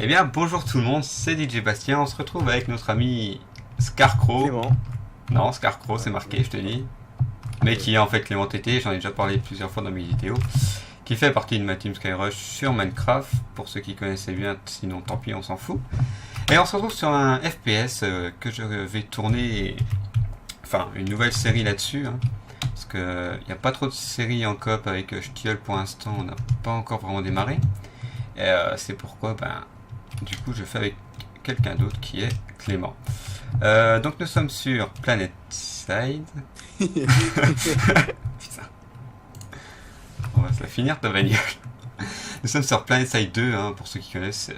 Eh bien, bonjour tout le monde, c'est DJ Bastien. On se retrouve avec notre ami Scarecrow. Clément. Non, Scarecrow, Ouais, c'est marqué, ouais. je te dis. Mais qui est en fait Clément TT, j'en ai déjà parlé plusieurs fois dans mes vidéos. Qui fait partie de ma team Skyrush sur Minecraft. Pour ceux qui connaissaient bien, sinon tant pis, on s'en fout. Et on se retrouve sur un FPS que je vais tourner. Enfin, une nouvelle série là-dessus. Hein, parce qu'il n'y a pas trop de séries en coop avec Shtiol pour l'instant, on n'a pas encore vraiment démarré. Et c'est pourquoi, du coup, je fais avec quelqu'un d'autre qui est Clément. Donc nous sommes sur Planet Side. Putain. On va se la finir ta bagnole. Nous sommes sur Planet Side 2, hein, pour ceux qui connaissent.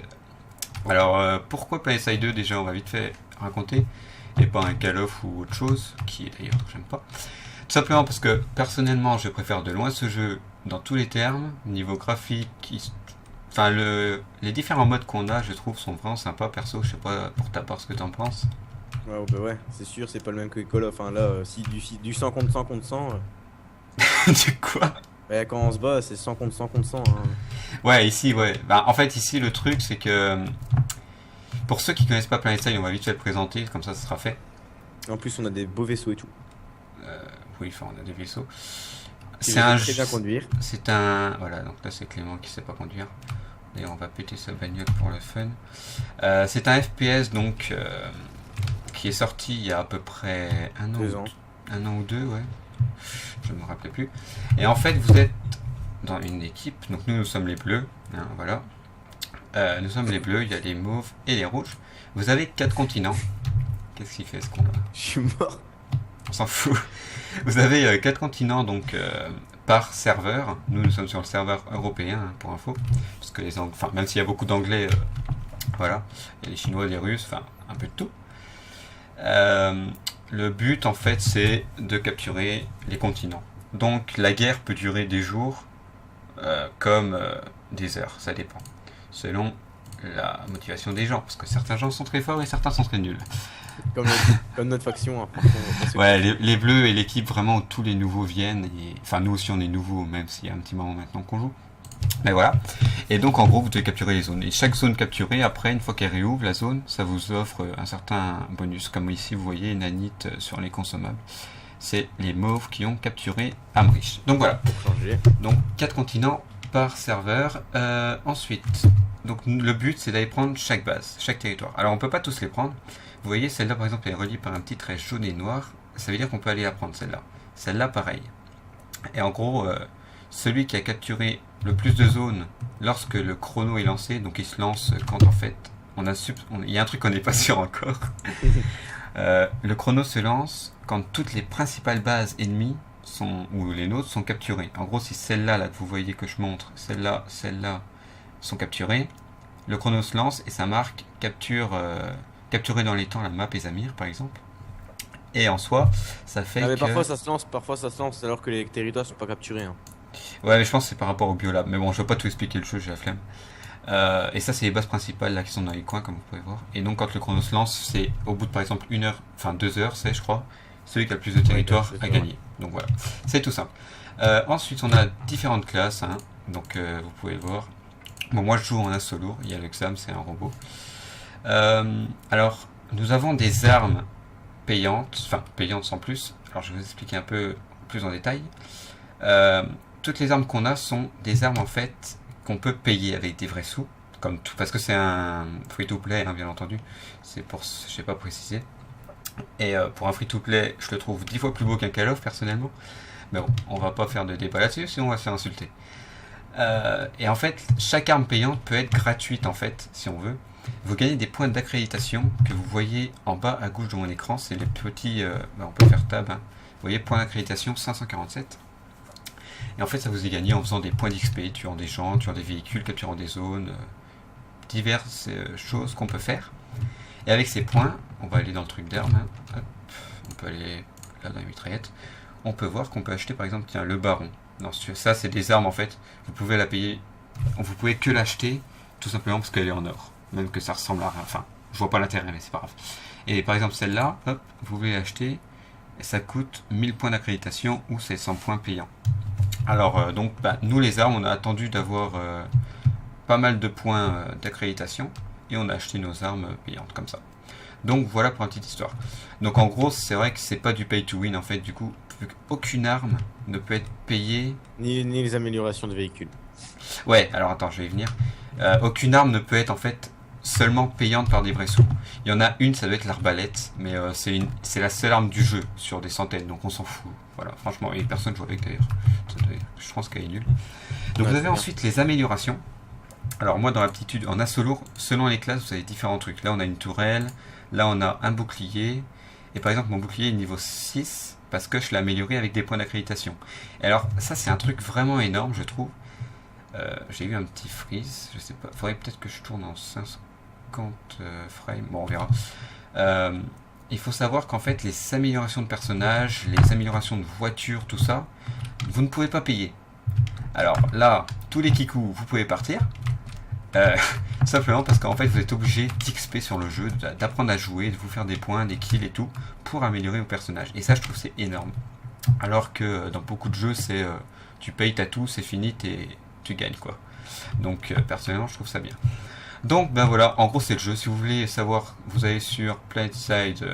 Alors pourquoi Planet Side 2 déjà, on va vite fait raconter. Et pas un Call of ou autre chose, qui d'ailleurs j'aime pas. Tout simplement parce que personnellement je préfère de loin ce jeu dans tous les termes, niveau graphique, enfin les différents modes qu'on a je trouve sont vraiment sympas perso, je sais pas pour ta part ce que t'en penses. Ouais, bah ouais, c'est sûr, c'est pas le même que Call of. Hein. Là, si du 100 contre 100 contre 100, Du quoi? bah, quand on se bat, c'est 100 contre 100 contre 100. Hein. Ouais, ici, ouais. En fait, ici, le truc, c'est que pour ceux qui connaissent pas Planet Side, on va vite fait le présenter, comme ça sera fait. En plus, on a des beaux vaisseaux et tout. Oui, enfin, on a des vaisseaux. Qui C'est un très bien conduire. C'est un. Voilà, donc là, c'est Clément qui sait pas conduire. D'ailleurs, on va péter sa bagnole pour le fun. C'est un FPS, donc, qui est sorti il y a à peu près un an. 2 ans. Un an ou deux, ouais. Je me rappelais plus. Et en fait, vous êtes dans une équipe. Donc nous sommes les bleus. Hein, voilà. Nous sommes les bleus. Il y a les mauves et les rouges. Vous avez 4 continents. Qu'est-ce qu'il fait ce con là? Je suis mort. On s'en fout. Vous avez 4 continents donc par serveur. Nous sommes sur le serveur européen hein, pour info. Parce que les enfin même s'il y a beaucoup d'anglais, voilà. Il y a les chinois, les russes, enfin un peu de tout. Le but en fait c'est de capturer les continents. Donc la guerre peut durer des jours comme des heures, ça dépend. Selon la motivation des gens. Parce que certains gens sont très forts et certains sont très nuls. Comme notre faction. Hein, franchement, Ouais, les bleus et l'équipe vraiment où tous les nouveaux viennent. Et, enfin nous aussi on est nouveaux même s'il y a un petit moment maintenant qu'on joue. Mais voilà. Et donc en gros vous devez capturer les zones. Et chaque zone capturée, après une fois qu'elle réouvre la zone, ça vous offre un certain bonus. Comme ici vous voyez nanite sur les consommables. C'est les mauves qui ont capturé Amrich. Donc voilà. pour changer. Donc 4 continents par serveur. Ensuite, donc le but c'est d'aller prendre chaque base, chaque territoire. Alors on peut pas tous les prendre. Vous voyez celle-là par exemple elle est reliée par un petit trait jaune et noir. Ça veut dire qu'on peut aller la prendre celle-là. Celle-là pareil. Et en gros, celui qui a capturé le plus de zones lorsque le chrono est lancé, donc il se lance quand en fait il y a un truc qu'on n'est pas sûr encore. Le chrono se lance quand toutes les principales bases ennemies ou les nôtres sont capturées. En gros, si celle-là là, que vous voyez que je montre, celle-là sont capturées, le chrono se lance et ça marque capturé dans les temps la map Zamir par exemple. Et en soi, ça fait Ah, mais que... parfois ça se lance alors que les territoires sont pas capturés. Hein. Ouais, mais je pense que c'est par rapport au biolab. Mais bon, je vais pas tout expliquer le jeu, j'ai la flemme. Et ça, c'est les bases principales là qui sont dans les coins, comme vous pouvez voir. Et donc, quand le chrono se lance, c'est au bout de par exemple 1 heure, enfin 2 heures, c'est je crois, celui qui a le plus de territoire Ouais, a gagné. Donc voilà, c'est tout simple. Ensuite, on a différentes classes, hein. Donc vous pouvez voir. Bon, moi je joue en assaut lourd, il y a l'exam, c'est un robot. Alors, nous avons des armes payantes, enfin payantes sans plus. Alors, je vais vous expliquer un peu plus en détail. Toutes les armes qu'on a sont des armes en fait qu'on peut payer avec des vrais sous, comme tout, parce que c'est un free-to-play, hein, bien entendu. C'est pour, je sais pas préciser. Et pour un free-to-play, je le trouve 10 fois plus beau qu'un Call of personnellement. Mais bon, on va pas faire de débat là-dessus, sinon on va se faire insulter. Et en fait, chaque arme payante peut être gratuite en fait, si on veut. Vous gagnez des points d'accréditation que vous voyez en bas à gauche de mon écran. C'est les petits, on peut faire tab. Hein. Vous voyez, points d'accréditation 547. Et en fait, ça vous est gagné en faisant des points d'XP, tuant des gens, tuant des véhicules, capturant des zones, diverses choses qu'on peut faire. Et avec ces points, on va aller dans le truc d'armes. Hein. Hop, on peut aller là dans les mitraillettes. On peut voir qu'on peut acheter par exemple, tiens, le baron. Non, ça c'est des armes en fait. Vous pouvez la payer. Vous pouvez que l'acheter tout simplement parce qu'elle est en or. Même que ça ressemble à rien. Enfin, je vois pas l'intérêt, mais c'est pas grave. Et par exemple celle-là, hop, vous pouvez l'acheter. Et ça coûte 1000 points d'accréditation ou c'est 100 points payants. Alors donc nous les armes on a attendu d'avoir pas mal de points d'accréditation et on a acheté nos armes payantes comme ça. Donc voilà pour une petite histoire. Donc en gros, c'est vrai que c'est pas du pay to win en fait, du coup, vu qu'aucune arme ne peut être payée. Ni les améliorations de véhicules. Ouais, alors attends, je vais y venir. Aucune arme ne peut être en fait seulement payante par des vrais sous. Il y en a une, ça doit être l'arbalète, mais c'est la seule arme du jeu sur des centaines, donc on s'en fout. Voilà, franchement, et personne joue avec d'ailleurs. Je pense qu'elle est nulle. Donc vous avez ensuite les améliorations. Alors moi dans l'aptitude en assaut lourd, selon les classes, vous avez différents trucs. Là on a une tourelle, là on a un bouclier, et par exemple mon bouclier est niveau 6 parce que je l'ai amélioré avec des points d'accréditation. Et alors ça c'est un truc vraiment énorme je trouve. J'ai eu un petit freeze, je sais pas, faudrait peut-être que je tourne en 50 frames, bon on verra. Il faut savoir qu'en fait les améliorations de personnages, les améliorations de voitures, tout ça, vous ne pouvez pas payer. Alors là, tous les kikous, vous pouvez partir. Simplement parce qu'en fait vous êtes obligé d'XP sur le jeu, d'apprendre à jouer, de vous faire des points, des kills et tout, pour améliorer vos personnages. Et ça je trouve c'est énorme. Alors que dans beaucoup de jeux c'est tu payes t'as tout, c'est fini, tu gagnes quoi. Donc personnellement je trouve ça bien. Donc ben voilà, en gros c'est le jeu. Si vous voulez savoir, vous allez sur PlanetSide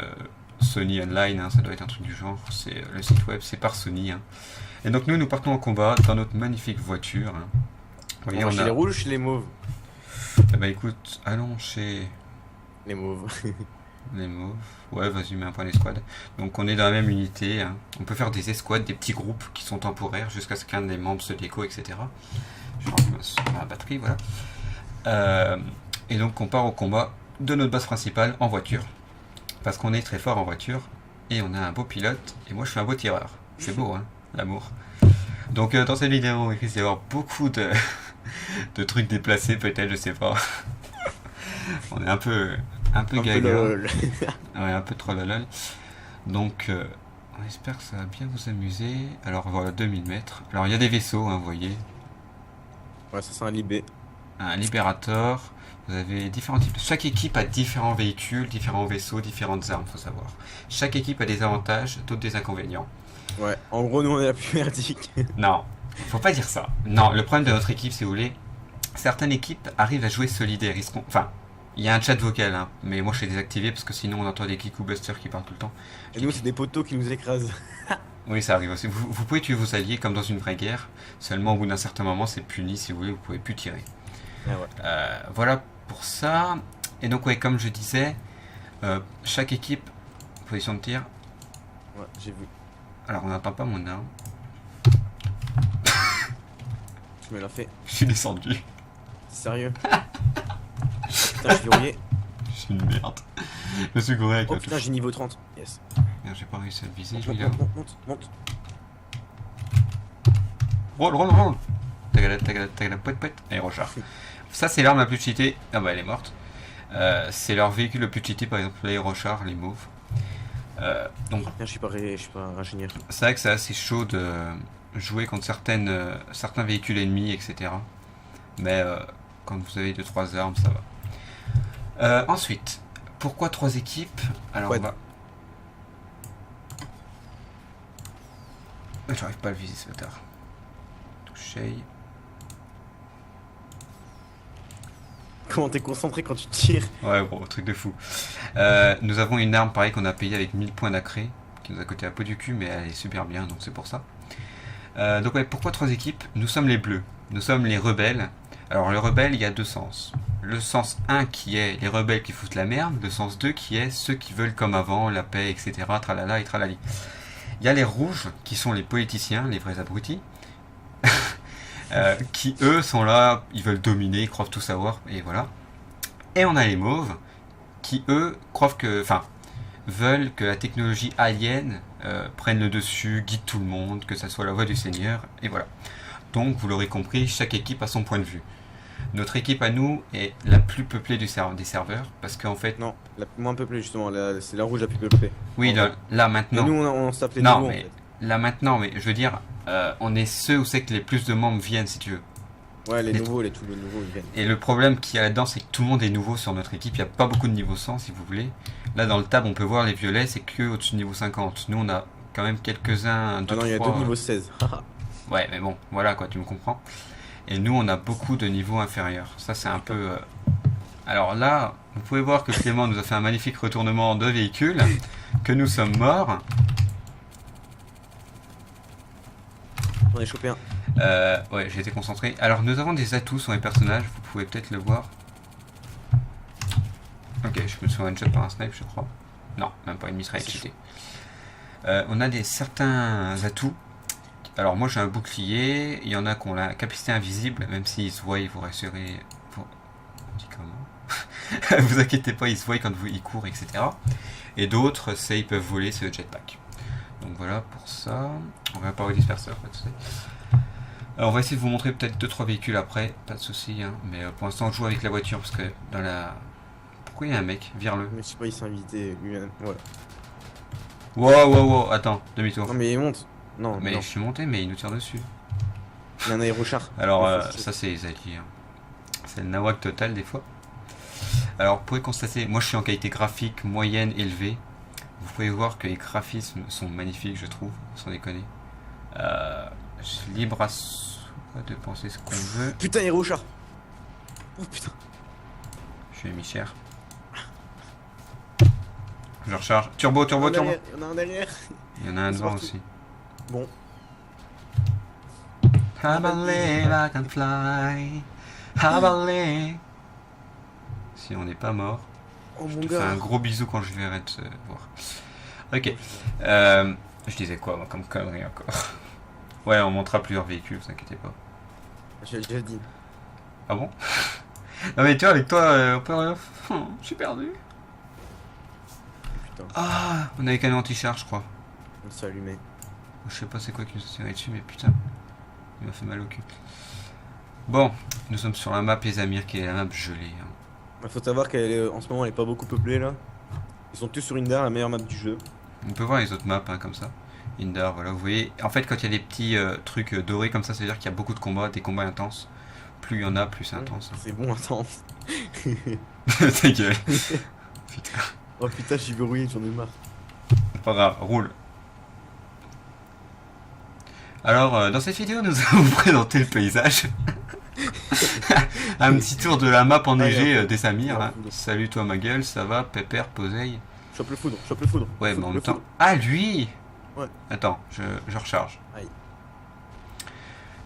Sony Online, hein, ça doit être un truc du genre, c'est le site web, c'est par Sony. Hein. Et donc nous partons en combat dans notre magnifique voiture. Hein. Vous voyez, chez les rouges ou chez les mauves? Bah écoute, allons chez les mauves. Les mauves. Ouais, vas-y, mets un point d'escouade. Donc on est dans la même unité. Hein. On peut faire des escouades, des petits groupes qui sont temporaires jusqu'à ce qu'un des membres se déco, etc. Je range ma batterie, voilà. Et donc on part au combat de notre base principale en voiture. Parce qu'on est très fort en voiture. Et on a un beau pilote. Et moi je suis un beau tireur. C'est beau, hein, l'amour. Donc dans cette vidéo, il risque d'y avoir beaucoup de trucs déplacés, peut-être, je sais pas. On est un peu gaga. Ouais, un peu trollolol. Donc on espère que ça va bien vous amuser. Alors voilà, 2000 mètres. Alors il y a des vaisseaux, hein, vous voyez. Ouais, ça c'est un Libé. Un Liberator. Vous avez différents types. Chaque équipe a différents véhicules, différents vaisseaux, différentes armes, faut savoir. Chaque équipe a des avantages, d'autres des inconvénients. Ouais, en gros nous on est la plus merdique. Non, faut pas dire ça. Non, le problème de notre équipe, si vous voulez, certaines équipes arrivent à jouer solidaire. Enfin, il y a un chat vocal, hein, mais moi je l'ai désactivé parce que sinon on entend des kick ou busters qui parlent tout le temps. Et nous c'est des poteaux qui nous écrasent. Oui, ça arrive aussi. Vous pouvez tuer vos alliés comme dans une vraie guerre, seulement au bout d'un certain moment c'est puni, si vous voulez, vous pouvez plus tirer. Ah ouais. Voilà pour ça. Et donc ouais, comme je disais, chaque équipe, position de tir. Ouais, j'ai vu. Alors on n'entend pas mon arme. Tu me l'as fait. Je suis descendu. Sérieux? Putain, je suis rouillé. Je suis une merde. Je me suis gouré avec Oh la putain, touche. j'ai niveau 30. Yes. Merde, j'ai pas réussi à le viser. Monte. Roll. Tagada, poète. Et Rochard. Ça, c'est l'arme la plus cheatée. Ah bah, elle est morte. C'est leur véhicule le plus cheaté, par exemple, les Rochard, les mauves. Donc, je suis pas ingénieur. c'est vrai que c'est assez chaud de jouer contre certains véhicules ennemis, etc. Mais quand vous avez 2-3 armes, ça va. Ensuite, pourquoi 3 équipes? Alors, ouais. on va... J'arrive pas à le viser ce bâtard. Touché. Comment t'es concentré quand tu tires? Ouais, gros, truc de fou. Nous avons une arme pareil qu'on a payée avec 1000 points d'accré, qui nous a coûté un peu du cul, mais elle est super bien, donc c'est pour ça. Donc ouais, pourquoi 3 équipes? Nous sommes les bleus, nous sommes les rebelles. Alors le rebelle, il y a 2 sens. Le sens 1 qui est les rebelles qui foutent la merde, le sens 2 qui est ceux qui veulent comme avant, la paix, etc. Tralala et tralali. Il y a les rouges qui sont les politiciens, les vrais abrutis. Qui eux sont là, ils veulent dominer, ils croient tout savoir, et voilà. Et on a les mauves, qui eux veulent que la technologie alien prenne le dessus, guide tout le monde, que ça soit la voie du Seigneur, et voilà. Donc vous l'aurez compris, chaque équipe a son point de vue. Notre équipe à nous est la plus peuplée des serveurs, parce qu'en fait... Non, la moins peuplée justement, c'est la rouge la plus peuplée. Oui, là maintenant... Et nous on se tape les non, nouveaux, mais en fait. Là maintenant, mais je veux dire, on est ceux où c'est que les plus de membres viennent, si tu veux. Ouais, les nouveaux ils viennent. Et le problème qu'il y a là-dedans, c'est que tout le monde est nouveau sur notre équipe. Il n'y a pas beaucoup de niveau 100, si vous voulez. Là, dans le tab, on peut voir les violets, c'est que au-dessus de niveau 50. Nous, on a quand même quelques-uns, 2, Ah non, il y a 2 niveaux 16. Ouais, mais bon, voilà quoi, tu me comprends. Et nous, on a beaucoup de niveaux inférieurs. Ça, c'est un peu Alors là, vous pouvez voir que Clément nous a fait un magnifique retournement de véhicule, que nous sommes morts. J'en ai chopé un. Ouais, j'ai été concentré. Alors nous avons des atouts sur les personnages, vous pouvez peut-être le voir. Ok, je me suis one-shot par un snipe, je crois. Non, même pas une mitraillette cheatée. On a certains atouts. Alors moi j'ai un bouclier, il y en a qui ont la capacité invisible, même s'ils se voient, vous rassurez. On dit comment? Vous inquiétez pas, ils se voient quand ils courent, etc. Et d'autres, c'est ils peuvent voler, c'est le jetpack. Donc voilà pour ça. On va pas au disperseur, pas de souci. Alors on va essayer de vous montrer peut-être 2-3 véhicules après, pas de souci, hein. Mais pour l'instant on joue avec la voiture parce que dans la... Pourquoi il y a un mec? Vire-le. Mais je sais pas, il s'est invité lui-même. Voilà. Wow, attends, demi-tour. Non mais il monte. Non, Mais non. je suis monté, mais il nous tire dessus. Il y a un aérochar. Alors ça c'est les alliés. Hein. C'est le nawak total des fois. Alors vous pouvez constater, moi je suis en qualité graphique moyenne élevée. Vous pouvez voir que les graphismes sont magnifiques, je trouve, sans déconner. Libre à soi de penser ce qu'on veut. Putain, aérochar. Oh putain. Je suis mis cher. Je recharge. Turbo. Il y en a un derrière. Il y en a un Ils sont devant partout. aussi. Bon. I believe I can fly. I believe. Si on n'est pas mort. Oh Je mon te fais gars. un gros bisou quand je verrai te voir. Ok. Je disais quoi, moi, comme connerie encore. Ouais, on montera plusieurs véhicules, vous inquiétez pas. J'ai déjà dit. Ah bon? Non mais tu vois, avec toi, on peut... je suis perdu. Putain, Ah, on avait qu'un anti-charge, je crois. on s'est allumé. Je sais pas c'est quoi qui nous a tiré dessus, mais putain, il m'a fait mal au cul. Bon, nous sommes sur la map Les Amirs, qui est la map gelée. Hein. Il faut savoir qu'en ce moment elle est pas beaucoup peuplée là. Ils sont tous sur Indar, la meilleure map du jeu. On peut voir les autres maps, hein, comme ça. Indar, voilà, vous voyez. En fait, quand il y a des petits trucs dorés comme ça veut dire qu'il y a beaucoup de combats, des combats intenses. Plus il y en a, plus c'est intense. C'est bon, intense. Ta gueule. Oh putain, j'ai verrouillé, j'en ai marre. C'est pas grave, roule. Alors, dans cette vidéo, nous allons vous présenter le paysage. Un petit tour de la map enneigée des Amirs. Hein. Salut toi ma gueule, ça va, pépère, poseille. Chope le foudre, chope le foudre. Ouais, mais en Chope même le temps. foudre. Ah, lui! Ouais. Attends, je recharge. Aïe.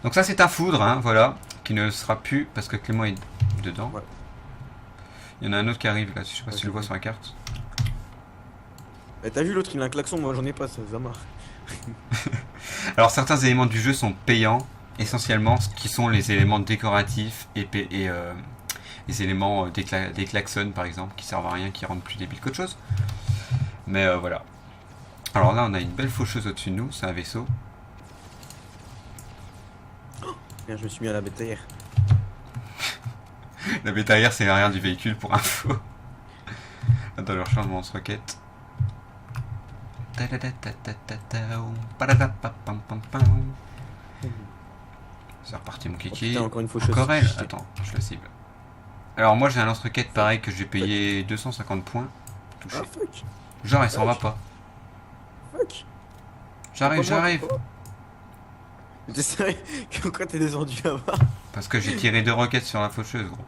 Donc, ça, c'est un foudre, hein, voilà, qui ne sera plus parce que Clément est dedans. Ouais. Il y en a un autre qui arrive là, je sais pas Ouais, si tu le vois sur la carte. Eh, t'as vu l'autre, il a un klaxon, moi j'en ai pas, ça marche. Alors, certains éléments du jeu sont payants, essentiellement, ce qui sont les éléments décoratifs et les éléments des klaxons par exemple, qui servent à rien, qui rendent plus débile qu'autre chose. Mais voilà. Alors là, on a une belle faucheuse au-dessus de nous, c'est un vaisseau. Bien, je me suis mis à la bétaillère. La bêta arrière, c'est l'arrière du véhicule pour info. Attends, le rechargement de roquette. C'est reparti mon Oh, kiki. putain, encore une faucheuse. Encore elle. Attends, je la cible. Alors moi j'ai un lance-roquette pareil que j'ai payé 250 points. Touché. Ah fuck. Genre elle s'en va pas. Fuck. J'arrive. Mais t'es sérieux? Pourquoi t'es descendu là-bas? Parce que j'ai tiré 2 roquettes sur la faucheuse gros.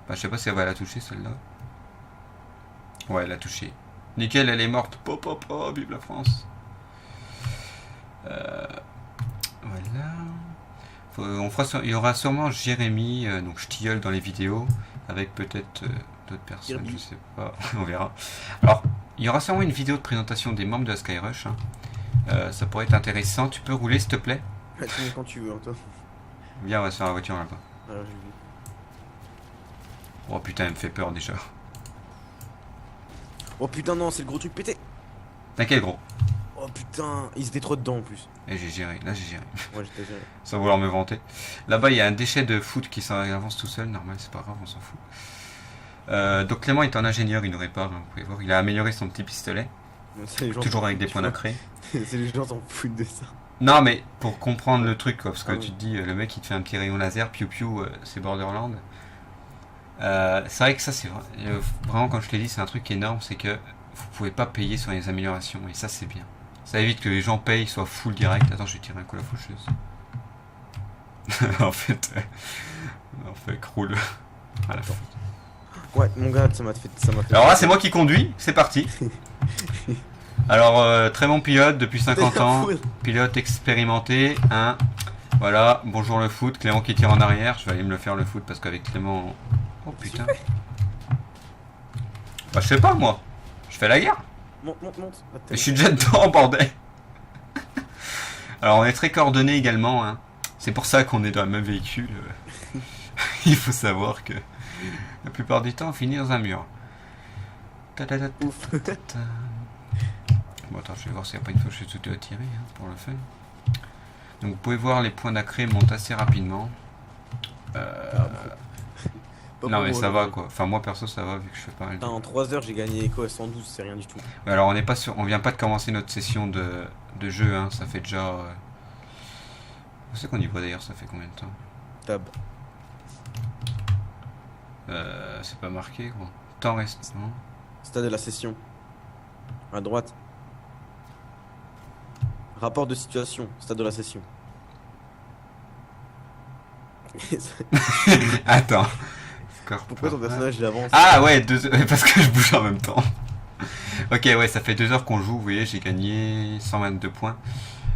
Bah, je sais pas si elle va la toucher celle-là. Ouais, elle a touché. Nickel, elle est morte. Vive la France. Voilà. Il y aura sûrement Jérémy, donc je tilleul dans les vidéos, avec peut-être d'autres personnes, Kirby. je sais pas, on verra. Alors, il y aura sûrement une vidéo de présentation des membres de la Skyrush. Hein. Ça pourrait être intéressant. Tu peux rouler s'il te plaît? Quand tu veux, Antoine. Viens, on va se faire la voiture là-bas. Alors, j'ai vu. Oh putain, elle me fait peur déjà. Oh putain, non, c'est le gros truc pété. T'inquiète gros. Oh putain, ils étaient trop dedans en plus. Et j'ai géré, là j'ai géré. Ouais, j'étais géré. Sans vouloir me vanter. Là-bas, il y a un déchet de foot qui s'avance tout seul. Normal, c'est pas grave, on s'en fout. Donc Clément est un ingénieur, il nous répare, hein, vous pouvez voir. Il a amélioré son petit pistolet. Les gens Toujours avec des points vois, nacrés. C'est les gens s'en foutent de ça. Non, mais pour comprendre le truc, quoi, parce que Ah tu oui. te dis, le mec il te fait un petit rayon laser, piou, c'est Borderland. C'est vrai que ça, c'est vraiment, comme je te l'ai dit, c'est un truc énorme, c'est que vous pouvez pas payer sur les améliorations, et ça, c'est bien. Ça évite que les gens payent, soient full direct. Attends, je vais tirer un coup la faucheuse. en fait, croule. À la faute. Ouais, mon gars, ça m'a fait. Alors là, c'est moi qui conduis, c'est parti. Alors, très bon pilote depuis 50 ans, pilote expérimenté, hein. Voilà, bonjour le foot, Clément qui tire en arrière, je vais aller me le faire le foot parce qu'avec Clément... Oh putain. Bah je sais pas moi, je fais la guerre. Monte, monte, monte. Et je suis déjà dedans, bordel. Alors on est très coordonnés également, hein. C'est pour ça qu'on est dans le même véhicule. Il faut savoir que la plupart du temps on finit dans un mur. Ouf. Bon attends, je vais voir s'il n'y a pas une faucheuse tout à tirer hein, pour le fun. Donc vous pouvez voir les points d'accré montent assez rapidement. Non mais ça va quoi. Enfin moi perso ça va vu que je fais pas mal. En 3 heures j'ai gagné quoi 112, c'est rien du tout. Ouais, alors on n'est pas sur, on vient pas de commencer notre session de jeu hein. Ça fait déjà. Où c'est qu'on y voit d'ailleurs? Ça fait combien de temps? Tab. C'est pas marqué quoi. Temps reste. Non. Stade de la session. À droite. Rapport de situation. Stade de la session. Attends. Pourquoi ton personnage il avance? Ah ouais, parce que je bouge en même temps. Ok, ouais, ça fait 2 heures qu'on joue, vous voyez, j'ai gagné 122 points.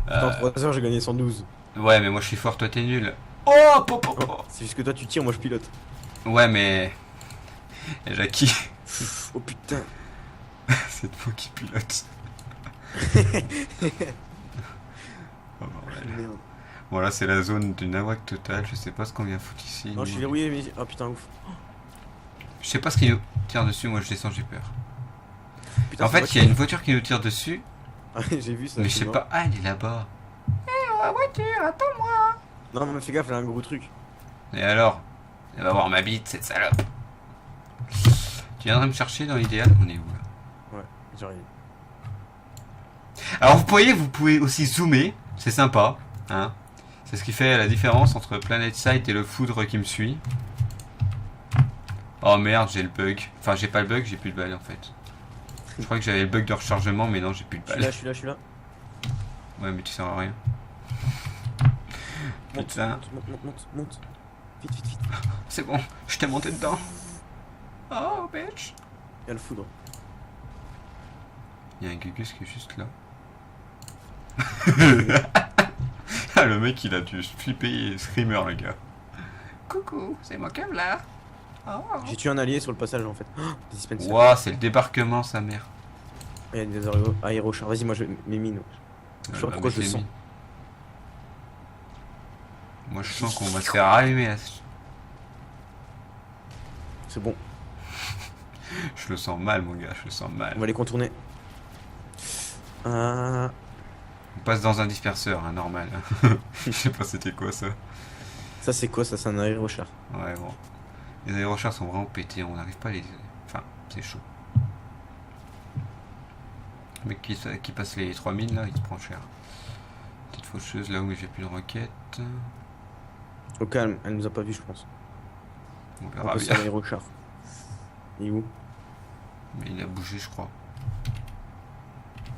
En 3 heures j'ai gagné 112. Ouais, mais moi je suis fort, toi t'es nul. Oh, c'est juste que toi tu tires, moi je pilote. Ouais, mais... Et Jackie. Oh putain. C'est toi qui pilote. Oh, Merde. bon là c'est la zone du nawak total, je sais pas ce qu'on vient foutre ici. Non, je suis verrouillé, mais... Oh putain, ouf. Je sais pas ce qui nous tire dessus, moi je descends, j'ai peur. Putain, en fait, il y a une voiture qui nous tire dessus. J'ai vu ça. Mais je sais pas. Ah, elle est là-bas. La voiture, attends-moi. Non, mais fais gaffe, elle a un gros truc. Et alors? Elle va voir ma bite, cette salope. Tu viendrais me chercher dans l'idéal? On est où là? Ouais, j'arrive. Alors vous pouvez aussi zoomer, c'est sympa, hein. C'est ce qui fait la différence entre Planet Sight et le foudre qui me suit. Oh merde, j'ai le bug. Enfin, j'ai pas le bug, j'ai plus de balle en fait. Je crois que j'avais le bug de rechargement, mais non, j'ai plus de balle. Je suis là. Ouais, mais tu sers à rien. Putain. Monte. Vite. C'est bon, je t'ai monté dedans. Oh, bitch. Il y a le foudre. Il y a un Gugus qui est juste là. Ah, le mec il a dû flipper et screamer le gars. Coucou, c'est moi comme là. Oh. J'ai tué un allié sur le passage en fait. Oh, des dispensers. Ouah, c'est le débarquement sa mère. Il y a des aérochars. Vas-y, moi je mes mines. Je sais pas pourquoi je le sens. Moi je sens qu'on va se faire allumer là. C'est bon. Je le sens mal mon gars, je le sens mal. On va les contourner. On passe dans un disperseur, hein, normal. Je sais pas c'était quoi ça. Ça c'est quoi ça? C'est un aérochar. Ouais bon. Les aérochars sont vraiment pétés, on n'arrive pas à les... Enfin, c'est chaud. Le mec qui passe les 3000 là, il se prend cher. Petite faucheuse là où j'ai plus de roquettes. Au calme, elle nous a pas vu je pense. On On verra passe bien. sur l'aérochar. Il est où? Mais il a bougé je crois.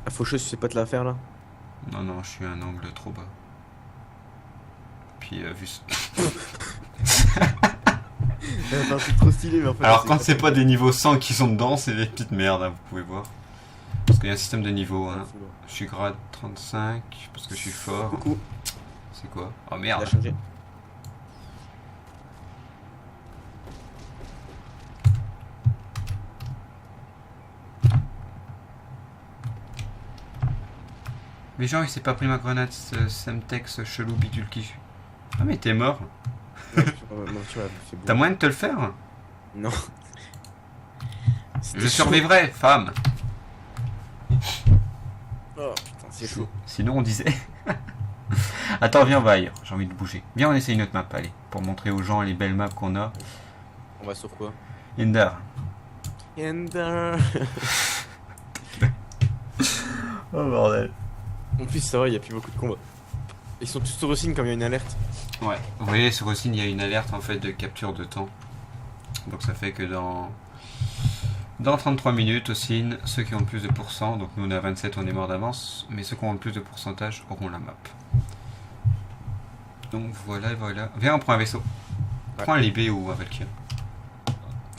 La faucheuse, tu sais pas te la faire là? Non, je suis à un angle trop bas. Puis vu ça... C'est trop stylé mais en fait... Alors quand c'est pas des niveaux 100 qui sont dedans, c'est des petites merdes, hein, vous pouvez voir. Parce qu'il y a un système de niveaux. Hein. Je suis grade 35 parce que je suis fort. Coucou. C'est quoi? Oh Il merde. a changé. Mais genre il s'est pas pris ma grenade Semtex chelou bidule qui... Ah mais t'es mort. T'as moyen de te le faire? Non. Je survivrai, femme. Oh putain, c'est chaud. Sinon on disait... Attends, viens, on va ailleurs. J'ai envie de bouger. Viens, on essaye une autre map, allez. Pour montrer aux gens les belles maps qu'on a. On va sur quoi? Ender. Ender. Oh bordel. En plus, ça va, il y a plus beaucoup de combats. Ils sont tous sur Rosine comme il y a une alerte. Ouais, vous voyez, sur Rosine, il y a une alerte en fait de capture de temps. Donc ça fait que dans 33 minutes, Rosine, ceux qui ont le plus de pourcents, donc nous on est à 27, on est mort d'avance, mais ceux qui ont le plus de pourcentage auront la map. Donc voilà. Viens, on prend un vaisseau. Ouais. Prends un Libé ou un Valkyrie.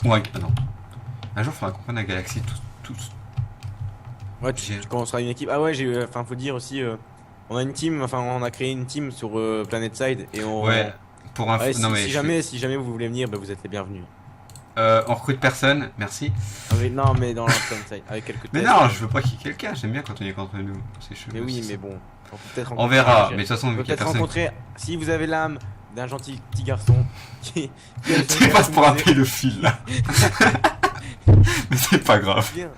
Ou un... Ah non. Un jour, il faudra qu'on prenne la galaxie tous. Ouais, tu commenceras une équipe. Ah ouais, enfin, faut dire aussi, on a une team, enfin, on a créé une team sur PlanetSide et on. Ouais, pour info. Ouais, Non, mais si jamais vous voulez venir, bah, vous êtes les bienvenus. on recrute personne, merci. Non, mais dans la PlanetSide, avec quelques Mais tests. non, je veux pas qu'il y ait quelqu'un, j'aime bien quand on est qu'entre nous. C'est chelou. Mais oui, c'est mais ça. bon, on peut peut-être On rencontrer. verra, mais de toute façon, On vu peut qu'il y a peut-être personne. rencontrer, si vous avez l'âme d'un gentil petit garçon qui a Tu passes pour un pédophile là. Mais c'est pas grave. Bien.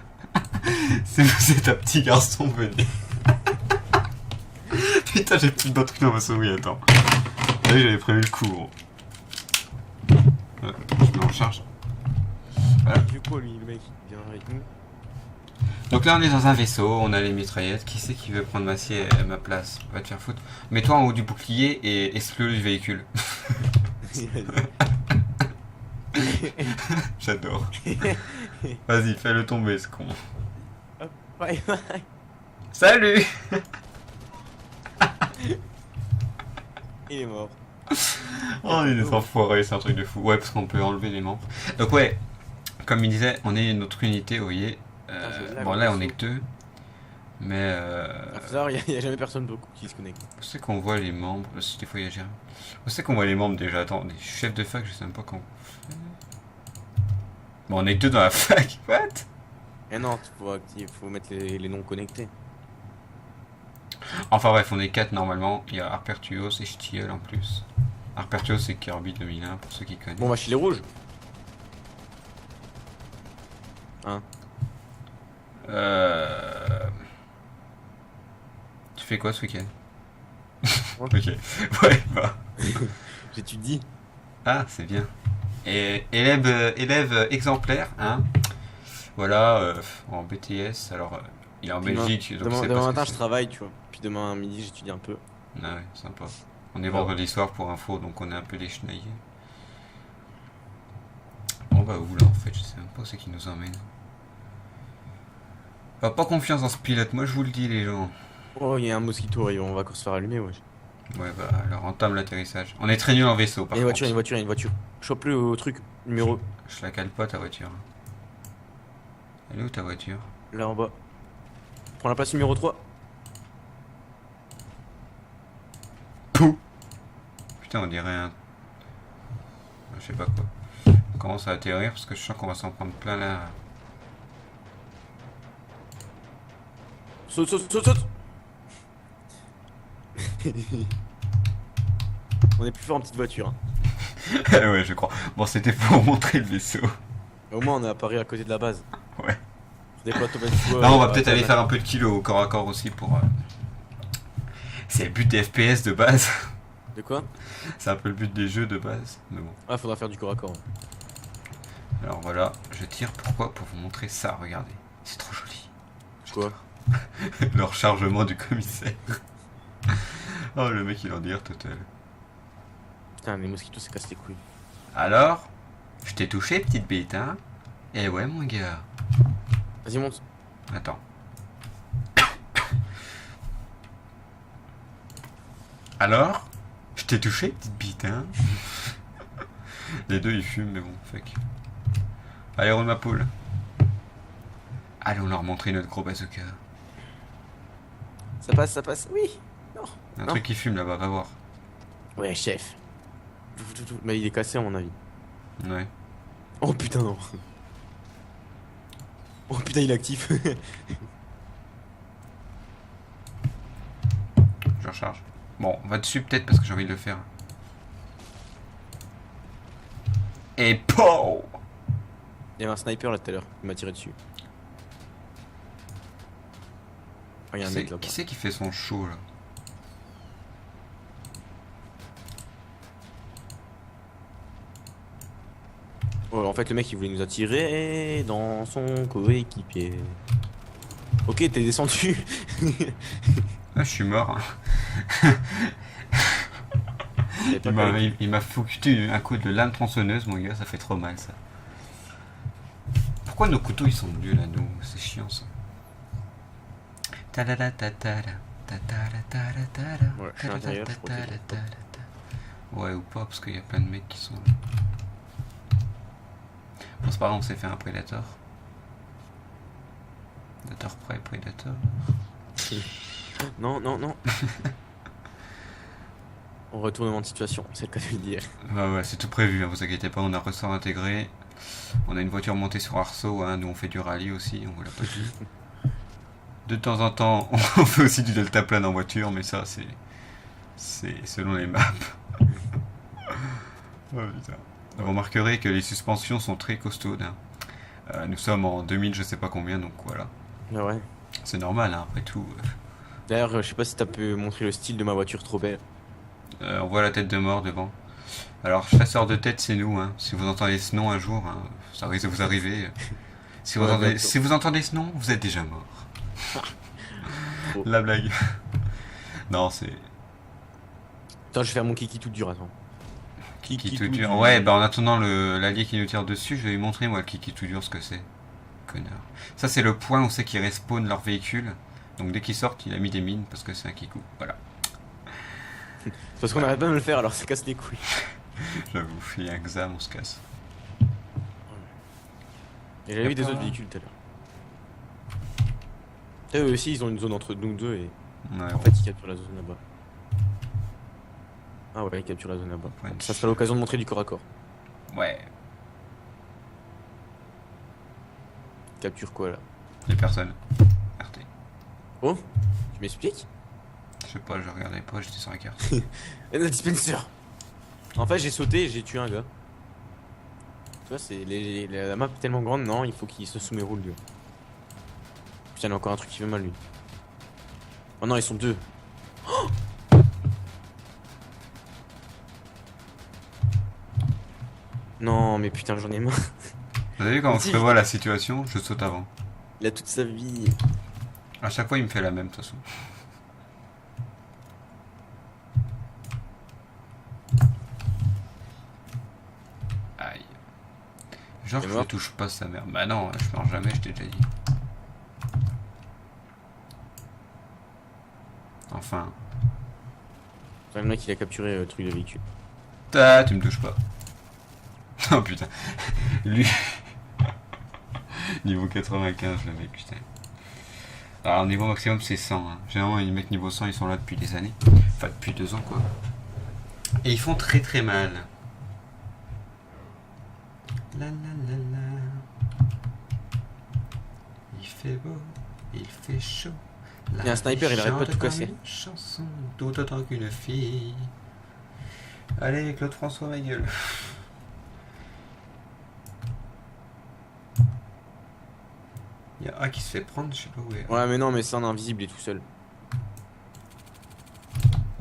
C'est un petit garçon, venez. Putain, j'ai plus de batterie dans ma souris, attends. Là, j'avais prévu le coup, gros. Ouais, je mets en charge. Voilà. Du coup, lui, le mec, il vient avec nous. Donc là, on est dans un vaisseau, on a les mitraillettes. Qui c'est qui veut prendre ma place? Va te faire foutre. Mets-toi en haut du bouclier et exclue du véhicule. J'adore. Vas-y, fais-le tomber, ce con. Bye bye. Salut! Il est mort. Oh, il est enfoiré, c'est un truc de fou. Ouais, parce qu'on peut enlever les membres. Donc, ouais, comme il disait, on est notre unité, vous voyez. Bon, là, on est que deux. Mais. Il n'y a jamais personne beaucoup qui se connecte. Où c'est qu'on voit les membres? Si des fois il y a Jérémy. Où c'est qu'on voit les membres déjà? Attends, des chefs de fac, je sais même pas quand. Bon, on est que deux dans la fac. What? Eh non, faut mettre les noms connectés. Enfin bref, on est 4 normalement. Il y a Arpertuos et Stiel en plus. Arpertuos c'est Kirby 2001 pour ceux qui connaissent. Bon, bah, chez les rouges. Hein? Tu fais quoi ce week-end? Ouais. Ok. Ouais, bah. J'étudie. Ah, c'est bien. Et élève exemplaire, hein. Voilà, en BTS. Alors, il est en Belgique. Donc Demain, c'est demain pas ce matin, que je travaille, tu vois. Puis demain midi, j'étudie un peu. Ah ouais, sympa. On est vendredi soir pour info, donc on est un peu les chenayés. On va où là en fait? Je sais même pas où c'est qui nous emmène. Pas confiance dans ce pilote, moi je vous le dis les gens. Oh, il y a un mosquito, on va encore se faire allumer, wesh. Ouais bah alors entame l'atterrissage. On est très nul en vaisseau par Il y a contre. une voiture, il y a une voiture. Chope-le au truc, numéro. Je la cale pas ta voiture. Elle est où ta voiture? Là en bas. Prends la place numéro 3. Pouh. Putain on dirait un... Je sais pas quoi. On commence à atterrir parce que je sens qu'on va s'en prendre plein là. Saute, saute, saute, saute. On est plus fort en petite voiture. Hein. Ouais je crois. Bon c'était pour montrer le vaisseau. Au moins on est à Paris à côté de la base. Ouais. Là on va peut-être aller faire un peu de kilo au corps à corps aussi pour... C'est le but des FPS de base. De quoi? C'est un peu le but des jeux de base. Mais bon. Ah, faudra faire du corps à corps. Alors voilà, je tire pourquoi? Pour vous montrer ça, regardez. C'est trop joli. Quoi? Le rechargement du commissaire. Oh le mec il en dire total. Putain, les mosquitos ça casse les couilles. Alors, je t'ai touché petite bête hein? Eh ouais mon gars. Vas-y monte. Attends. Alors, je t'ai touché petite bite hein? Les deux ils fument mais bon, fuck. Allez roule ma poule. Allez on leur montrer notre gros bazooka. Ça passe, oui. Non. Un Non. truc qui fume là-bas, va voir. Ouais, chef. Mais il est cassé à mon avis. Ouais. Oh putain, non. Oh putain, il est actif. Je recharge. Bon, on va dessus peut-être parce que j'ai envie de le faire. Et POW! Il y avait un sniper là tout à l'heure, il m'a tiré dessus. Oh, il y a un mec là. Qui c'est qui fait son show là? Oh, en fait, le mec il voulait nous attirer dans son coéquipier. Ok, t'es descendu. Ah, je suis mort. Hein. Il m'a foutu un coup de lame tronçonneuse, mon gars, ça fait trop mal ça. Pourquoi nos couteaux ils sont nuls là, nous? C'est chiant ça. Ouais, je suis à l'intérieur, je protège. Ouais, ou pas, parce qu'il y a plein de mecs qui sont là. Bon, c'est pas grave, on s'est fait un prédateur. Predator près, Predator. Non, non, non. Retournement de situation, c'est le cas de le dire. Ouais, c'est tout prévu, hein, vous inquiétez pas, on a ressort intégré. On a une voiture montée sur Arceau, hein, nous on fait du rallye aussi, on vous l'a pas dit. De temps en temps, on fait aussi du deltaplane en voiture, mais ça c'est selon les maps. Oh, putain. Vous remarquerez que les suspensions sont très costaudes. Hein. Nous sommes en 2000 je sais pas combien, donc voilà. Ah ouais. C'est normal, hein, après tout. D'ailleurs, je sais pas si t'as pu montrer le style de ma voiture trop belle. On voit la tête de mort devant. Alors, chasseur de tête, c'est nous. Hein. Si vous entendez ce nom un jour, hein, ça risque de vous arriver. Si vous entendez ce nom, vous êtes déjà mort. La blague. Non, c'est... Attends, je vais faire mon kiki tout dur, attends. Kiki tout dur. Ouais, bah en attendant l'allié qui nous tire dessus, je vais lui montrer, moi, le kiki tout dur, ce que c'est. Connard. Ça, c'est le point où c'est qu'ils respawnent leur véhicule. Donc, dès qu'ils sortent, il a mis des mines parce que c'est un kikou. Voilà. Parce qu'on arrête pas de me le faire, alors ça casse les couilles. J'avoue, il y a un examen, on se casse. Et j'avais vu des autres véhicules tout à l'heure. Eux aussi, ils ont une zone entre nous deux et. Ouais, En fait, ils capturent la zone là-bas. Ah ouais, ils capturent la zone là-bas. Ouais. Ça sera l'occasion de montrer du corps à corps. Ouais. Capture quoi là? Les personnes. RT. Oh, tu m'expliques? Je sais pas, je regardais pas, j'étais sur la carte. Un dispenser. En fait, j'ai sauté et j'ai tué un gars. Tu vois, c'est la map est tellement grande, non, il faut qu'il se sous mes roules, lui. Putain, il y a encore un truc qui fait mal, lui. Oh non, ils sont deux. Oh, non, mais putain, j'en ai marre. Vous avez vu comment Si. se prévoit la situation? Je saute avant. Il a toute sa vie. À chaque fois, il me fait la même, de toute façon. Aïe. Genre, T'es je mort? ne touche pas sa mère. Bah non, je meurs jamais, je t'ai déjà dit. Enfin. Le mec, il a capturé le truc de véhicule. Tu me touches pas. Oh putain. Lui. Niveau 95, le mec, putain. Alors, niveau maximum, c'est 100. Hein. Généralement, les mecs niveau 100, ils sont là depuis des années. Enfin, depuis 2 ans, quoi. Et ils font très très mal. La la la la. Il fait beau, il fait chaud. Il y a un sniper, il arrête pas de tout casser. Chanson, tout autant qu'une fille. Allez, Claude François, ma gueule. Il y a un qui se fait prendre, je sais pas où est. Ouais, mais non, mais c'est un invisible, il est tout seul.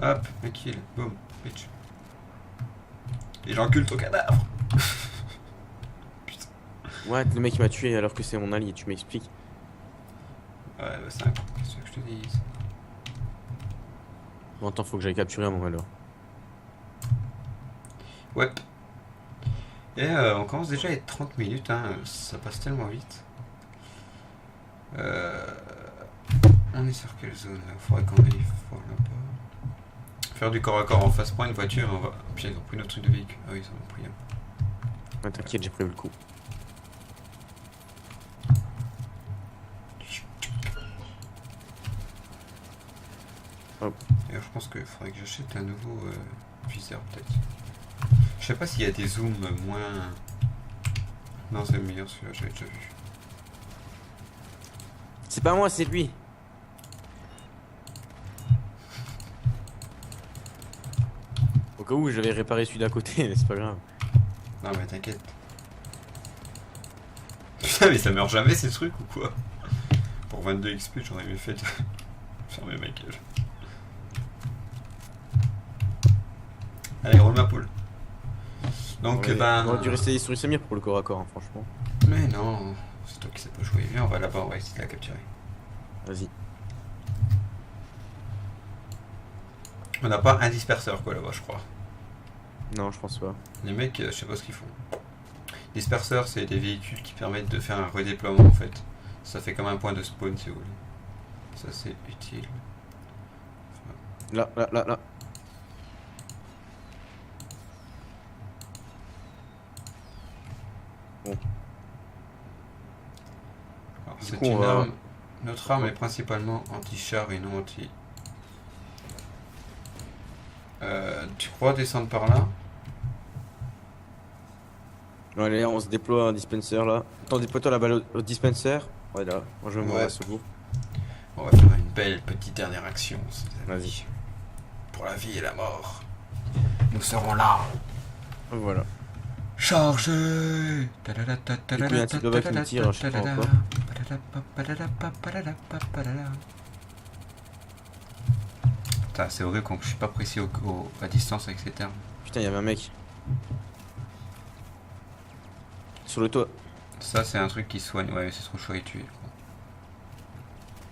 Hop, un kill, boum, bitch. Et j'encule ton cadavre. Putain. Ouais, le mec il m'a tué alors que c'est mon allié, tu m'expliques. Ouais, bah c'est un coup, qu'est-ce que je te dise. Bon, attends, faut que j'aille capturer un moment alors. Ouais. Et on commence déjà à être 30 minutes, hein. Ça passe tellement vite. On est sur quelle zone là? Faudrait qu'on aille voir là-bas. Faire du corps à corps en face, prendre une voiture, on va. Puis ils ont pris notre truc de véhicule. Ah oui, ils en ont pris un. Ouais, t'inquiète, j'ai prévu le coup. Hop. D'ailleurs, je pense qu'il faudrait que j'achète un nouveau viseur peut-être. Je sais pas s'il y a des zooms moins. Non, c'est le meilleur celui-là, j'avais déjà vu. C'est pas moi, c'est lui. Au cas où j'avais réparé celui d'à côté, mais c'est pas grave. Non, mais t'inquiète. Putain, mais ça meurt jamais ces trucs ou quoi? Pour 22 XP, j'aurais mieux fait de fermer ma gueule. Allez, roule ma poule. Donc, On aurait dû rester sur Samir pour le corps à corps, hein, franchement. Mais non, c'est toi qui sais pas jouer. Viens, on va là-bas, on va essayer de la capturer. Vas-y. On n'a pas un disperseur, quoi, là-bas, je crois. Non, je pense pas. Les mecs, je sais pas ce qu'ils font. Disperseurs, c'est des véhicules qui permettent de faire un redéploiement, en fait. Ça fait comme un point de spawn, si vous voulez. Ça, c'est utile. Là. Bon. Alors, Du c'est coup, une arme Notre arme est principalement anti-char et non anti... tu crois descendre par là? Bon, allez, on se déploie un dispenser là. Attends, déploie-toi la balle au dispenser. Ouais, là, moi je me mets à secours. On va faire une belle petite dernière action. Vas-y. Pour la vie et la mort. Nous serons là. Voilà. Chargez. Il y a un type là-bas qui me tire, je sais pas encore. Putain, c'est horrible quand je suis pas précis à distance avec ces termes. Putain, il y avait un mec. Sur le toit. Ça, c'est un truc qui soigne. Ouais, mais c'est trop chaud à tuer.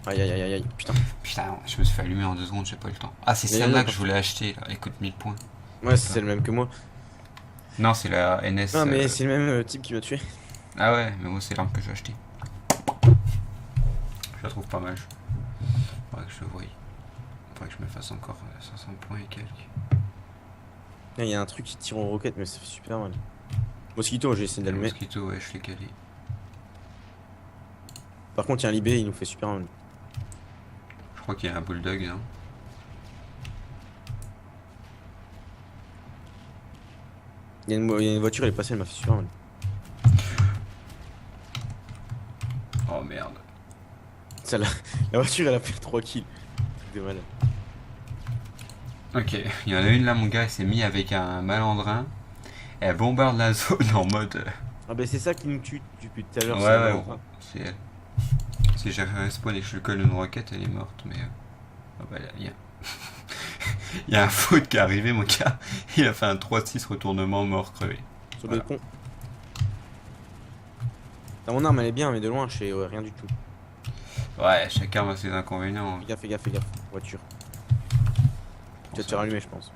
Aïe aïe aïe aïe, putain. Putain, je me suis fait allumer en 2 secondes, j'ai pas eu le temps. Ah, c'est celle-là que je voulais acheter, là. Elle coûte 1000 points. Ouais, c'est le même que moi. Non, c'est la NS. Non, mais c'est le même type qui m'a tué. Ah ouais, mais moi, c'est l'arme que j'ai acheté. Je la trouve pas mal. Faudrait que je le voie. Faudrait que je me fasse encore 500 points et quelques. Il y a un truc qui tire en roquette, mais ça fait super mal. Mosquito, j'ai essayé d'allumer. Mosquito, ouais, je l'ai calé. Par contre, il y a un Libé, il nous fait super mal. Je crois qu'il y a un bulldog, non? Il y a une voiture, elle est passée, elle m'a fait super mal. Oh merde. Ça, la voiture, elle a fait 3 kills. Truc de malade. Ok, il y en a une là, mon gars, elle s'est mis avec un malandrin. Elle bombarde la zone en mode. Ah, bah c'est ça qui nous tue depuis tout à l'heure. Ouais, c'est elle. Si j'ai respawn et que je lui colle une roquette, elle est morte, mais. Ah bah, il y a. Il y a un faute qui est arrivé, mon gars. Il a fait un 3-6 retournement mort crevé. Sur le pont. Mon arme, elle est bien, mais de loin, je sais rien du tout. Ouais, chaque arme a ses inconvénients. Fais gaffe. Voiture. Tu vas te faire allumer, je pense.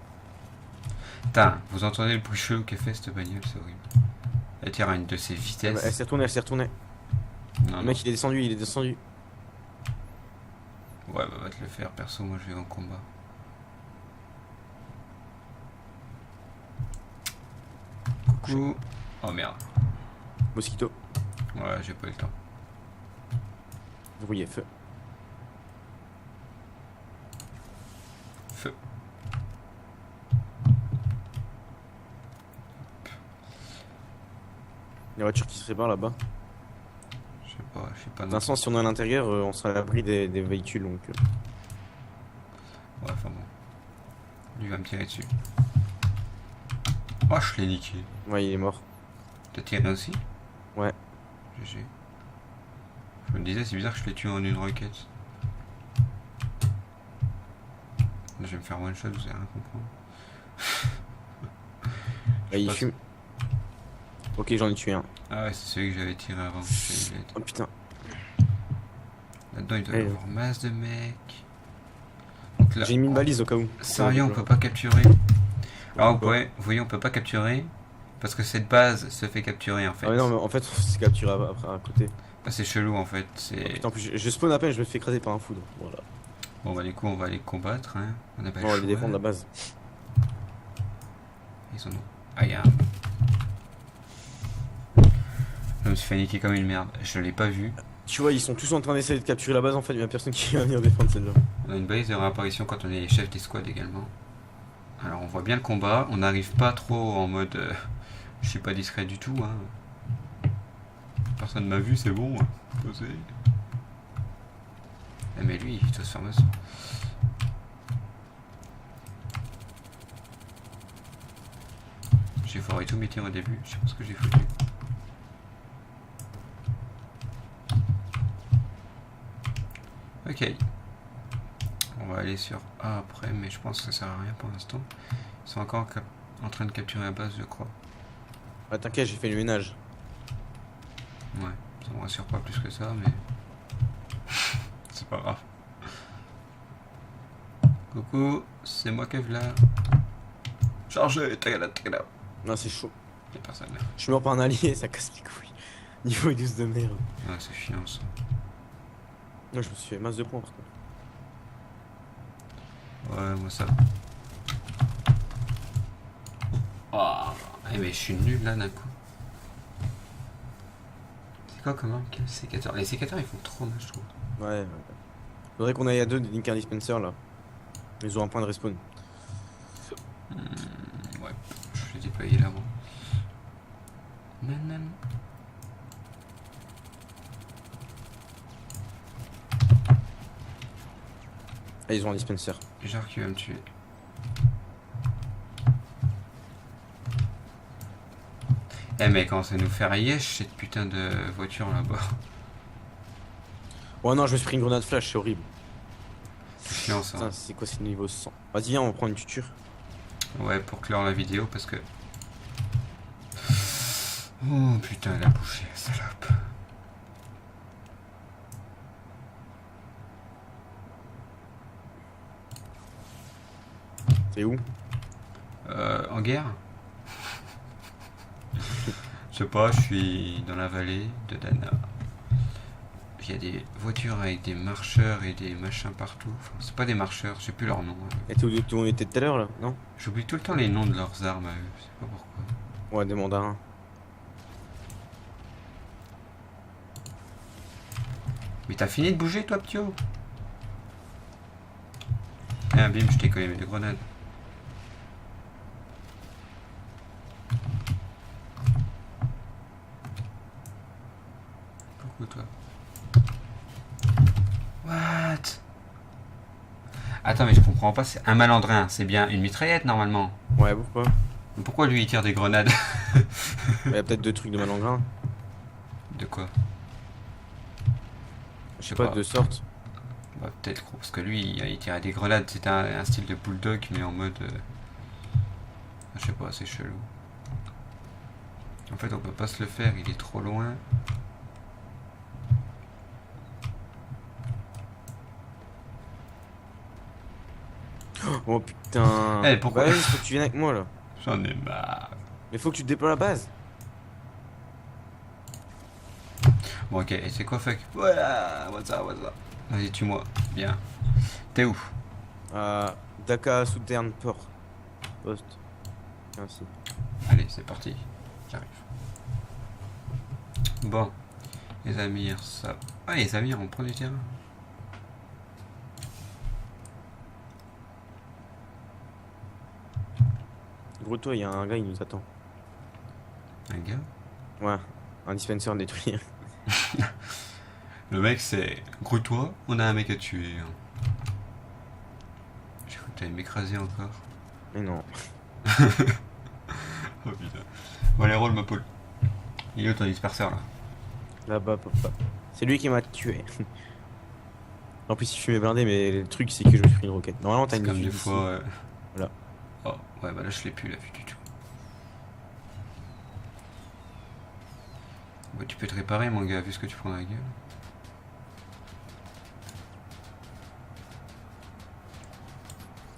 Putain, vous entendez le bruit chelou qu'a fait cette bagnole, c'est horrible. Elle tire à une de ses vitesses. Elle s'est retournée. Le mec, il est descendu. Ouais, bah va te le faire, perso, moi je vais en combat. Coucou. Oh merde. Mosquito. Ouais, j'ai pas eu le temps. Verrouillé, feu. Feu. La voiture qui se répare là-bas. Je sais pas. Pour l'instant, si on est à l'intérieur, on sera à l'abri des véhicules, donc. Ouais, enfin bon. Lui va me tirer dessus. Oh, je l'ai niqué. Ouais, il est mort. T'as tiré aussi? Ouais. GG. Je me disais, c'est bizarre que je l'ai tué en une roquette. Là, je vais me faire one shot, vous allez rien comprendre. Bah, il fume. Ok, j'en ai tué un. Ah ouais, c'est celui que j'avais tiré avant. Oh putain. Là-dedans, il doit y avoir masse de mecs. J'ai mis une balise au cas où. Sérieux, on peut pas capturer. Alors, vous voyez, on peut pas capturer. Parce que cette base se fait capturer en fait. Ah mais non, mais en fait, on s'est capturé à côté. Bah, c'est chelou en fait. Oh, putain, en plus, je spawn à peine, je me fais écraser par un foudre. Voilà. Bon, bah, du coup, on va les combattre. Hein. On a pas le On va choix. les défendre la base. Ils sont où? Ah, y'a un. Je me suis fait niquer comme une merde. Je l'ai pas vu. Tu vois, ils sont tous en train d'essayer de capturer la base en fait, il y a personne qui va venir défendre celle-là. On a une balise de réapparition quand on est chef d'escouade également. Alors on voit bien le combat, on n'arrive pas trop en mode je suis pas discret du tout hein. Personne m'a vu, c'est bon. Posé. Eh, mais lui, il doit se faire masser. J'ai foiré tous mes tirs au début, je sais pas ce que j'ai foutu. Ok. On va aller sur A après, mais je pense que ça sert à rien pour l'instant. Ils sont encore en train de capturer la base, je crois. Ah t'inquiète, j'ai fait le ménage. Ouais, ça me rassure pas plus que ça, mais... c'est pas grave. Coucou, c'est moi Kevlar. Chargez, tagada. Non, c'est chaud. Y'a personne là. Je suis mort par un allié, ça casse les couilles. Niveau 12 de merde. Ouais, c'est chiant ça. Non, je me suis fait masse de points par contre. Ouais, moi ça. Oh, mais je suis nul là d'un coup. C'est quoi comme arme quel sécateur? Les sécateurs ils font trop mal je trouve. Ouais. Faudrait qu'on aille à deux des Linker Dispenser là. Ils ont un point de respawn. Ouais, je l'ai déployé là moi. Nan. Ah, ils ont un dispenser. Genre qui va me tuer. Eh mais quand ça nous fait yesh cette putain de voiture là-bas. Oh non, je me suis pris une grenade flash, c'est horrible. C'est chiant ça. Putain, c'est quoi, c'est le niveau 100? Vas-y, viens, on va prendre une tuture. Ouais, pour clore la vidéo parce que... Oh putain, elle a bouché, salope. C'est où? En guerre? Je sais pas, je suis dans la vallée de Dana. Il y a des voitures avec des marcheurs et des machins partout. Enfin, c'est pas des marcheurs, je sais plus leur nom. Et t'es où on était tout à l'heure là? Non? J'oublie tout le temps les noms de leurs armes à eux, je sais pas pourquoi. Ouais, des mandarins. Mais t'as fini de bouger toi, ptio? Ah bim, je t'ai collé mes deux grenades. Coucou toi. What? Attends mais je comprends pas, c'est un malandrin, c'est bien une mitraillette normalement. Ouais, pourquoi? Pourquoi lui il tire des grenades? Il y a peut-être deux trucs de malengrin. De quoi? Je sais pas, de sorte. Bah, peut-être gros, parce que lui il tirait des grenades, c'était un style de bulldog mais en mode... je sais pas, c'est chelou. En fait on peut pas se le faire, il est trop loin. Oh putain. Eh, pourquoi? Bah, faut que tu viennes avec moi là. J'en ai marre. Mais faut que tu déploies la base. Bon ok, et c'est quoi fuck? Voilà, what's up. Vas-y, tue-moi. Bien. T'es où? Daka Southern Port. Post. Ainsi. Allez, c'est parti. J'arrive. Bon. Les Amirs, ça... Ah, les Amirs, on prend du terrain. Gros, toi, il y a un gars, il nous attend. Un gars? Ouais, un dispenser détruit. Le mec, c'est... Grouille-toi, on a un mec à tuer. Hein. J'ai cru que t'allais m'écraser encore. Mais non. Oh putain. Bon, allez, roule ma poule. Il est où ton disperseur là? Là-bas, papa. C'est lui qui m'a tué. En plus, il fumait blindé, mais le truc, c'est que je me suis pris une roquette. Normalement, t'as C'est une comme vue des d'ici. fois... Voilà. Oh, ouais, bah là, je l'ai plus, la vue du tout. Bah, tu peux te réparer, mon gars, vu ce que tu prends dans la gueule.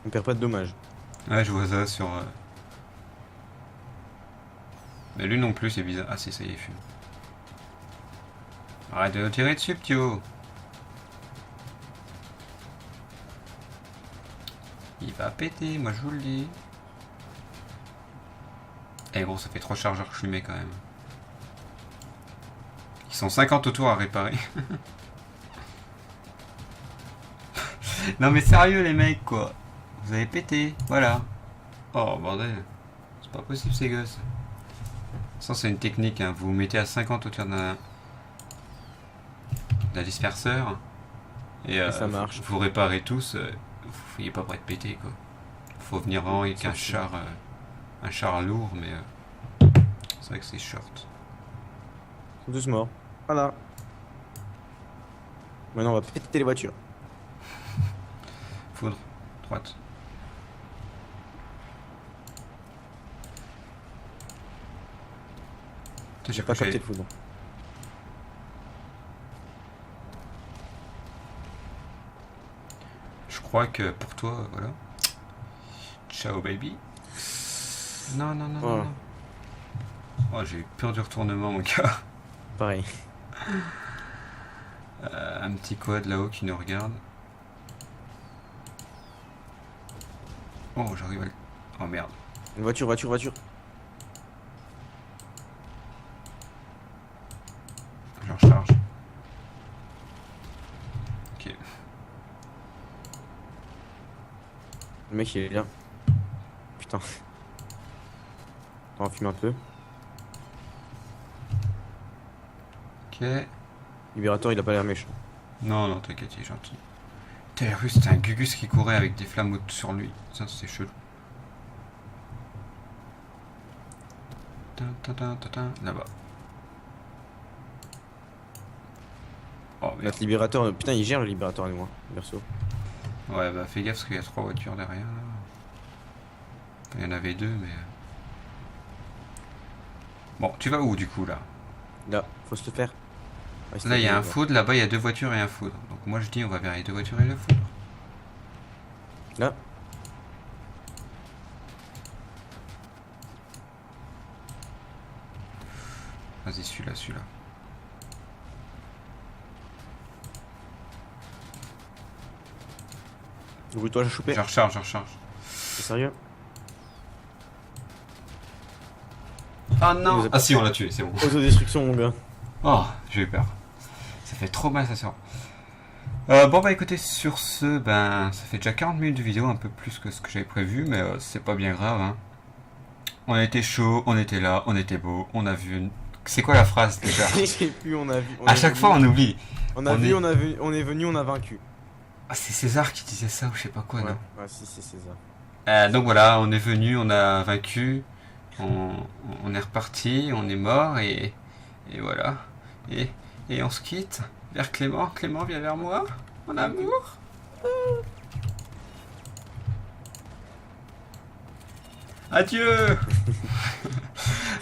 On perd pas de dommages. Ouais, je vois ça sur... Mais lui non plus, c'est bizarre. Ah si, ça y est, il fume. Arrête de nous tirer dessus, ptio. Il va péter, moi je vous le dis. Eh gros, ça fait 3 chargeurs que je lui mets quand même. Ils sont 50 autour à réparer. Non mais sérieux les mecs quoi. Vous avez pété, voilà. Oh bordel. C'est pas possible ces gosses. Ça c'est une technique, hein. Vous vous mettez à 50 autour d'un disperseur. Et ça marche. Vous réparez tous. Vous fouillez pas pour être pété quoi. Faut venir vraiment avec un char lourd mais c'est vrai que c'est short. Ils sont tous morts. Voilà. Maintenant, on va péter les voitures. Foudre, droite. J'ai pas capté le foudre. Je crois que pour toi, voilà. Ciao baby. Non, non, non, Oh. non, non. Oh, j'ai eu peur du retournement, mon gars. Pareil. Un petit quad là-haut qui nous regarde. Oh, j'arrive à le... Oh merde. Une voiture. je recharge. Ok. Le mec il est là. Putain. On va fumer un peu. Ok. Libérateur il a pas l'air méchant. Non, non, t'inquiète, il est gentil. T'as vu, c'était un Gugus qui courait avec des flammes sur lui. Ça, c'est chelou. Là-bas. Oh, merde. Notre libérateur, putain il gère le libérateur avec moi, perso. Ouais, bah fais gaffe parce qu'il y a 3 voitures derrière. Là. Enfin, il y en avait 2, mais. Bon, tu vas où du coup là? Là, faut se le faire. Ouais, Là, il y a un foot. foudre, là-bas, il y a 2 voitures et un foudre. Donc moi, je dis, on va vers les 2 voitures et le foudre. Là. Vas-y, celui-là, celui-là. Ouvre-toi, j'ai chopé. Je recharge, je recharge. C'est sérieux? Ah Il non! nous a Ah si, on l'a tué, c'est bon. Autodestruction, mon gars. Oh, j'ai eu peur. Ça fait trop mal, ça sort. Bon bah écoutez, sur ce, ben ça fait déjà 40 minutes de vidéo, un peu plus que ce que j'avais prévu, mais c'est pas bien grave. Hein. On était chaud, on était là, on était beau, on a vu... C'est quoi la phrase déjà? Je sais plus, on a vu. À chaque fois on oublie. On a vu, on a vu, on est venu, on a vaincu. Ah, c'est César qui disait ça ou je sais pas quoi, Ouais, non? ouais, si, c'est ça. Donc voilà, on est venu, on a vaincu, on est reparti, on est mort et voilà. Et on se quitte vers Clément. Clément, viens vers moi, mon amour. Adieu.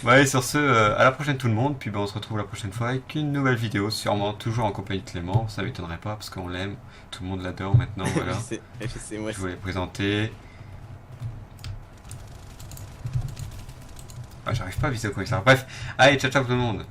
Bon allez, sur ce, à la prochaine tout le monde, puis ben, on se retrouve la prochaine fois avec une nouvelle vidéo, sûrement toujours en compagnie de Clément, ça m'étonnerait pas parce qu'on l'aime, tout le monde l'adore maintenant, voilà. je sais, moi. Je voulais présenter. Ah, j'arrive pas à viser au correcteur. Bref, allez, ciao ciao tout le monde.